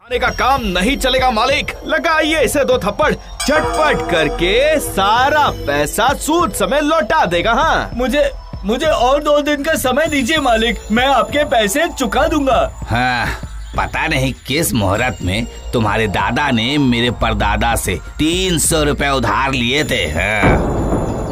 आने का काम नहीं चलेगा मालिक। लगाइए इसे 2 थप्पड़, झटपट करके सारा पैसा सूद समेत लौटा देगा। हाँ, मुझे और 2 दिन का समय दीजिए मालिक, मैं आपके पैसे चुका दूंगा। हाँ, पता नहीं किस मुहूर्त में तुम्हारे दादा ने मेरे परदादा से 300 रुपए उधार लिए थे। हाँ,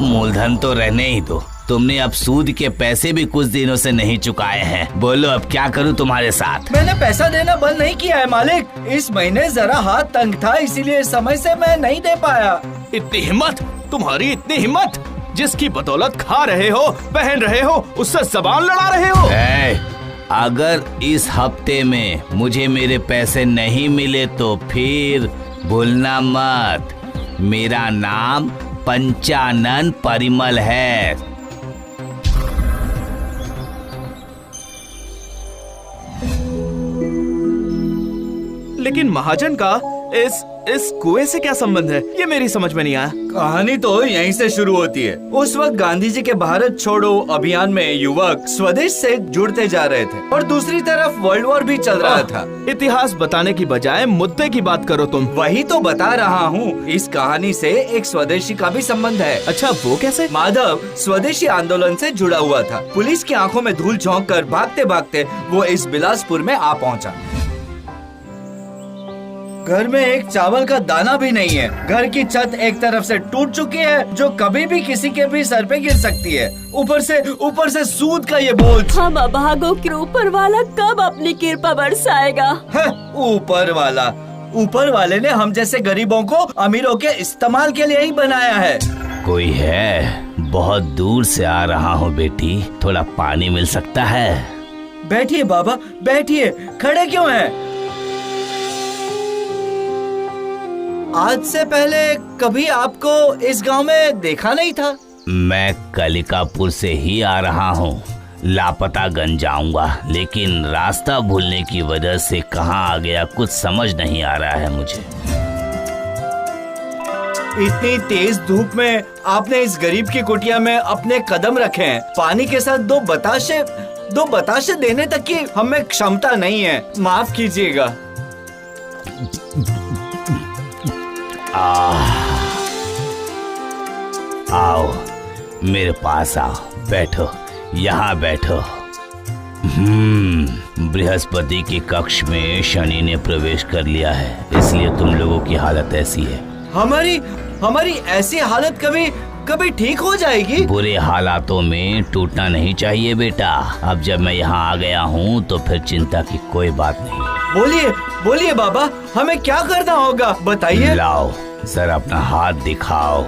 मूलधन तो रहने ही दो, तुमने अब सूद के पैसे भी कुछ दिनों से नहीं चुकाए हैं। बोलो अब क्या करूं तुम्हारे साथ? मैंने पैसा देना बंद नहीं किया है मालिक, इस महीने जरा हाथ तंग था, इसीलिए समय से मैं नहीं दे पाया। इतनी हिम्मत, तुम्हारी इतनी हिम्मत, जिसकी बदौलत खा रहे हो, पहन रहे हो, उससे जबान लड़ा रहे हो। अगर इस हफ्ते में मुझे मेरे पैसे नहीं मिले तो फिर भूलना मत, मेरा नाम पंचानन परिमल है। लेकिन महाजन का इस कुएं से क्या संबंध है, ये मेरी समझ में नहीं आया। कहानी तो यहीं से शुरू होती है। उस वक्त गांधी जी के भारत छोड़ो अभियान में युवक स्वदेश से जुड़ते जा रहे थे और दूसरी तरफ वर्ल्ड वॉर भी चल रहा था। इतिहास बताने की बजाय मुद्दे की बात करो तुम। वही तो बता रहा हूँ, इस कहानी से एक स्वदेशी का भी संबंध है। अच्छा, वो कैसे? माधव स्वदेशी आंदोलन से जुड़ा हुआ था। पुलिस की आंखों में धूल झोंक कर भागते भागते वो इस बिलासपुर में आ पहुँचा। घर में एक चावल का दाना भी नहीं है। घर की छत एक तरफ से टूट चुकी है, जो कभी भी किसी के भी सर पे गिर सकती है। ऊपर से सूद का ये बोझ। हम अभागों के ऊपर वाला कब अपनी कृपा बरसाएगा? ऊपर वाले ने हम जैसे गरीबों को अमीरों के इस्तेमाल के लिए ही बनाया है। कोई है? बहुत दूर से आ रहा हूँ बेटी, थोड़ा पानी मिल सकता है? बैठिए बाबा, बैठिए, खड़े क्यों हैं? आज से पहले कभी आपको इस गांव में देखा नहीं था। मैं कलिकापुर से ही आ रहा हूँ, लापतागंज जाऊंगा, लेकिन रास्ता भूलने की वजह से कहाँ आ गया कुछ समझ नहीं आ रहा है मुझे। इतनी तेज धूप में आपने इस गरीब की कुटिया में अपने कदम रखे हैं। पानी के साथ दो बताशे देने तक की हमें क्षमता नहीं है, माफ कीजिएगा। आओ मेरे पास आओ, बैठो, यहाँ बैठो। बृहस्पति के कक्ष में शनि ने प्रवेश कर लिया है, इसलिए तुम लोगों की हालत ऐसी है। हमारी ऐसी हालत कभी ठीक हो जाएगी? बुरे हालातों में टूटना नहीं चाहिए बेटा। अब जब मैं यहाँ आ गया हूँ तो फिर चिंता की कोई बात नहीं। बोलिए बाबा, हमें क्या करना होगा बताइए। लाओ सर अपना हाथ दिखाओ।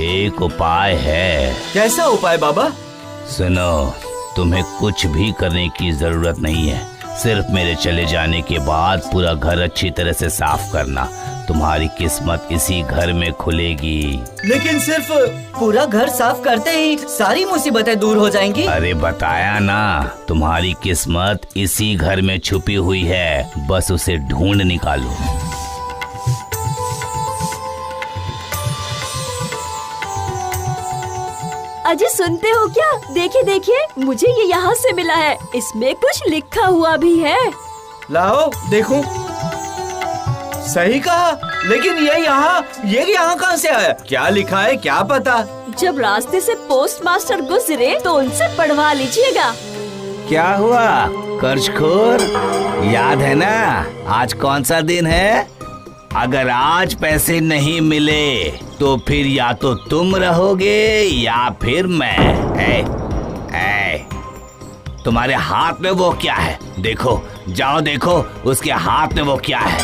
एक उपाय है। कैसा उपाय बाबा? सुनो, तुम्हें कुछ भी करने की जरूरत नहीं है, सिर्फ मेरे चले जाने के बाद पूरा घर अच्छी तरह से साफ करना। तुम्हारी किस्मत इसी घर में खुलेगी। लेकिन सिर्फ पूरा घर साफ करते ही सारी मुसीबतें दूर हो जाएंगी? अरे बताया ना, तुम्हारी किस्मत इसी घर में छुपी हुई है, बस उसे ढूंढ निकालो। अजय सुनते हो क्या? देखिए, मुझे ये यहाँ से मिला है, इसमें कुछ लिखा हुआ भी है। लाओ देखूं। सही कहा, लेकिन ये यहाँ कहाँ से आया? क्या लिखा है क्या पता? जब रास्ते से पोस्ट मास्टर गुजरे तो उनसे पढ़वा लीजिएगा। क्या हुआ कर्जखोर, याद है ना आज कौन सा दिन है? अगर आज पैसे नहीं मिले तो फिर या तो तुम रहोगे या फिर मैं। तुम्हारे हाथ में वो क्या है? देखो, जाओ देखो उसके हाथ में वो क्या है।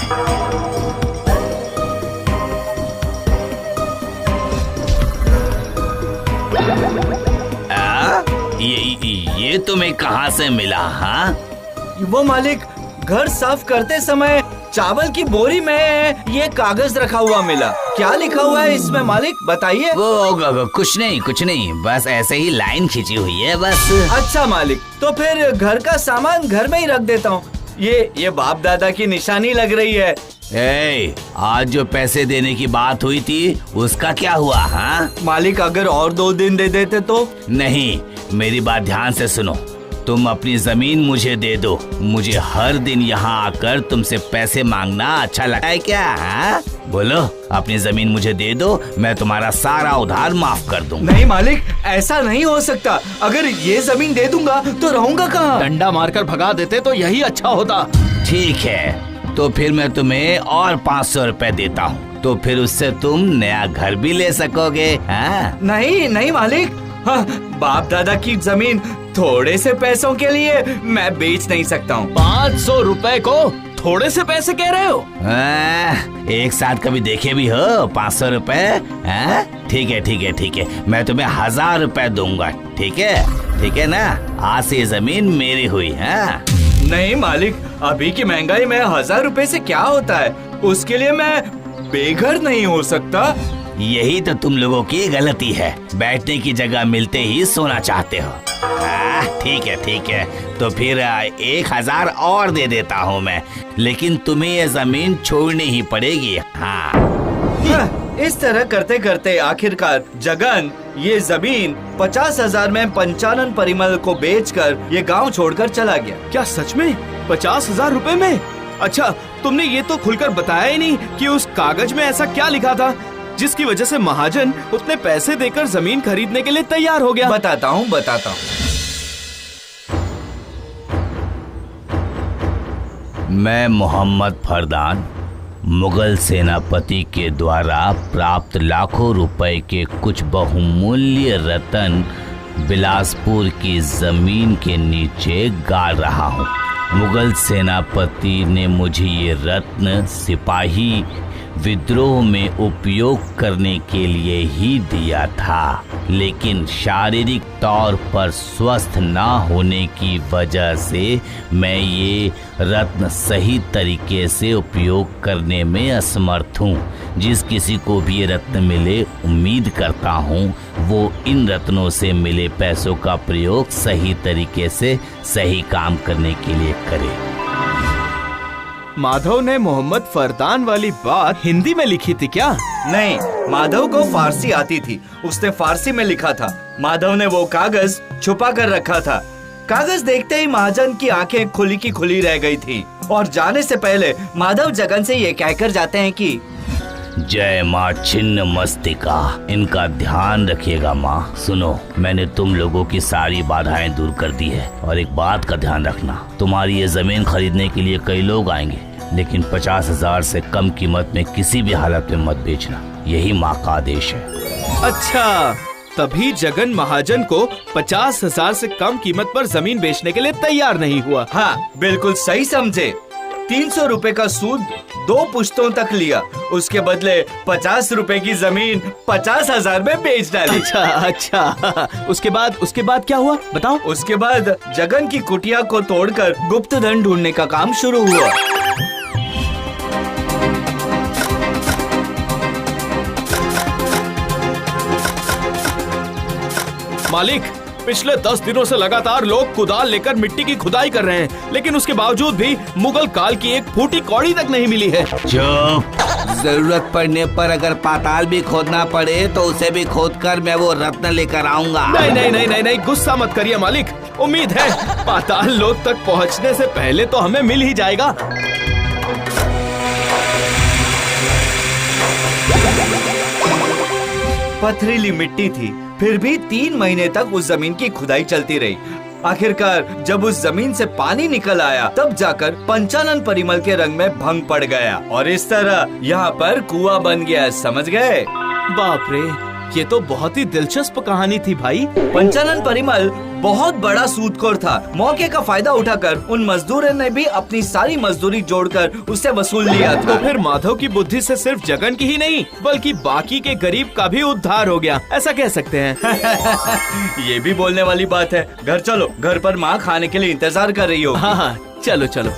ये तुम्हें कहाँ से मिला? हाँ, वो मालिक, घर साफ करते समय चावल की बोरी में ये कागज रखा हुआ मिला। क्या लिखा हुआ है इसमें मालिक बताइए? वो कुछ नहीं, बस ऐसे ही लाइन खींची हुई है बस। अच्छा मालिक, तो फिर घर का सामान घर में ही रख देता हूँ। ये बाप दादा की निशानी लग रही है। आज जो पैसे देने की बात हुई थी उसका क्या हुआ? हाँ मालिक, अगर और 2 दिन दे देते तो? नहीं, मेरी बात ध्यान से सुनो। तुम अपनी जमीन मुझे दे दो। मुझे हर दिन यहाँ आकर तुमसे पैसे मांगना अच्छा लगता है क्या? हाँ? बोलो, अपनी जमीन मुझे दे दो, मैं तुम्हारा सारा उधार माफ कर दूंगा। नहीं मालिक, ऐसा नहीं हो सकता। अगर ये जमीन दे दूंगा तो रहूंगा कहाँ? डंडा मारकर भगा देते तो यही अच्छा होता। ठीक है, तो फिर मैं तुम्हें और 500 रुपए देता हूँ, तो फिर उससे तुम नया घर भी ले सकोगे। हाँ? नहीं नहीं मालिक, हाँ, बाप दादा की जमीन थोड़े से पैसों के लिए मैं बेच नहीं सकता हूँ। 500 रुपए को थोड़े से पैसे कह रहे हो? एक साथ कभी देखे भी हो 500 रुपए? ठीक है ठीक है ठीक है, मैं तुम्हें 1000 रुपए दूंगा। ठीक है ना? आज से ये जमीन मेरी हुई। नहीं मालिक, अभी की महंगाई में 1000 रुपए से क्या होता है? उसके लिए मैं बेघर नहीं हो सकता। यही तो तुम लोगों की गलती है, बैठने की जगह मिलते ही सोना चाहते हो। ठीक है, तो फिर 1000 और दे देता हूँ मैं, लेकिन तुम्हें ये जमीन छोड़नी ही पड़ेगी। हाँ। इस तरह करते करते आखिरकार जगन ये जमीन 50,000 में पंचानन परिमल को बेचकर ये गांव छोड़कर चला गया। क्या सच में 50,000 रुपए में? अच्छा, तुमने ये तो खुलकर बताया ही नहीं कि उस कागज में ऐसा क्या लिखा था जिसकी वजह से महाजन उतने पैसे देकर जमीन खरीदने के लिए तैयार हो गया। बताता हूँ। मैं मोहम्मद फरदान मुगल सेनापति के द्वारा प्राप्त लाखों रुपए के कुछ बहुमूल्य रत्न बिलासपुर की जमीन के नीचे गाड़ रहा हूँ। मुगल सेनापति ने मुझे ये रत्न सिपाही विद्रोह में उपयोग करने के लिए ही दिया था, लेकिन शारीरिक तौर पर स्वस्थ ना होने की वजह से मैं ये रत्न सही तरीके से उपयोग करने में असमर्थ हूँ। जिस किसी को भी ये रत्न मिले, उम्मीद करता हूँ वो इन रत्नों से मिले पैसों का प्रयोग सही तरीके से सही काम करने के लिए करे। माधव ने मोहम्मद फरदान वाली बात हिंदी में लिखी थी क्या? नहीं, माधव को फारसी आती थी, उसने फारसी में लिखा था। माधव ने वो कागज छुपा कर रखा था। कागज देखते ही महाजन की आंखें खुली की खुली रह गई थी और जाने से पहले माधव जगन से ये कहकर जाते हैं कि जय माँ छिन्न मस्तिका, इनका ध्यान रखिएगा माँ। सुनो, मैंने तुम लोगों की सारी बाधाएं दूर कर दी है, और एक बात का ध्यान रखना, तुम्हारी ये जमीन खरीदने के लिए कई लोग आएंगे, लेकिन 50,000 से कम कीमत में किसी भी हालत में मत बेचना, यही माँ का आदेश है। अच्छा, तभी जगन महाजन को 50,000 से कम कीमत पर जमीन बेचने के लिए तैयार नहीं हुआ। हाँ, बिल्कुल सही समझे। 300 रुपए का सूद 2 पुश्तों तक लिया, उसके बदले 50 रुपए की जमीन 50,000 में बेच डाली। अच्छा, उसके बाद क्या हुआ बताओ? उसके बाद जगन की कुटिया को तोड़कर गुप्त धन ढूंढने का काम शुरू हुआ। मालिक, पिछले 10 दिनों से लगातार लोग कुदाल लेकर मिट्टी की खुदाई कर रहे हैं, लेकिन उसके बावजूद भी मुगल काल की एक फूटी कौड़ी तक नहीं मिली है। चुप! जरूरत पड़ने पर अगर पाताल भी खोदना पड़े तो उसे भी खोदकर मैं वो रत्न लेकर आऊंगा। नहीं, गुस्सा मत करिए मालिक। उम्मीद है पाताल लोक तक पहुंचने से पहले तो हमें मिल ही जाएगा। पथरीली मिट्टी थी, फिर भी 3 महीने तक उस जमीन की खुदाई चलती रही। आखिरकार जब उस जमीन से पानी निकल आया, तब जाकर पंचानन परिमल के रंग में भंग पड़ गया और इस तरह यहाँ पर कुआं बन गया। समझ गए? बाप रे, ये तो बहुत ही दिलचस्प कहानी थी भाई। पंचानन परिमल बहुत बड़ा सूदखोर था। मौके का फायदा उठाकर उन मजदूरों ने भी अपनी सारी मजदूरी जोड़कर उससे वसूल लिया था। तो फिर माधव की बुद्धि से सिर्फ जगन की ही नहीं बल्कि बाकी के गरीब का भी उद्धार हो गया, ऐसा कह सकते हैं। ये भी बोलने वाली बात है। घर चलो, घर पर माँ खाने के लिए इंतजार कर रही हो। हाँ, चलो।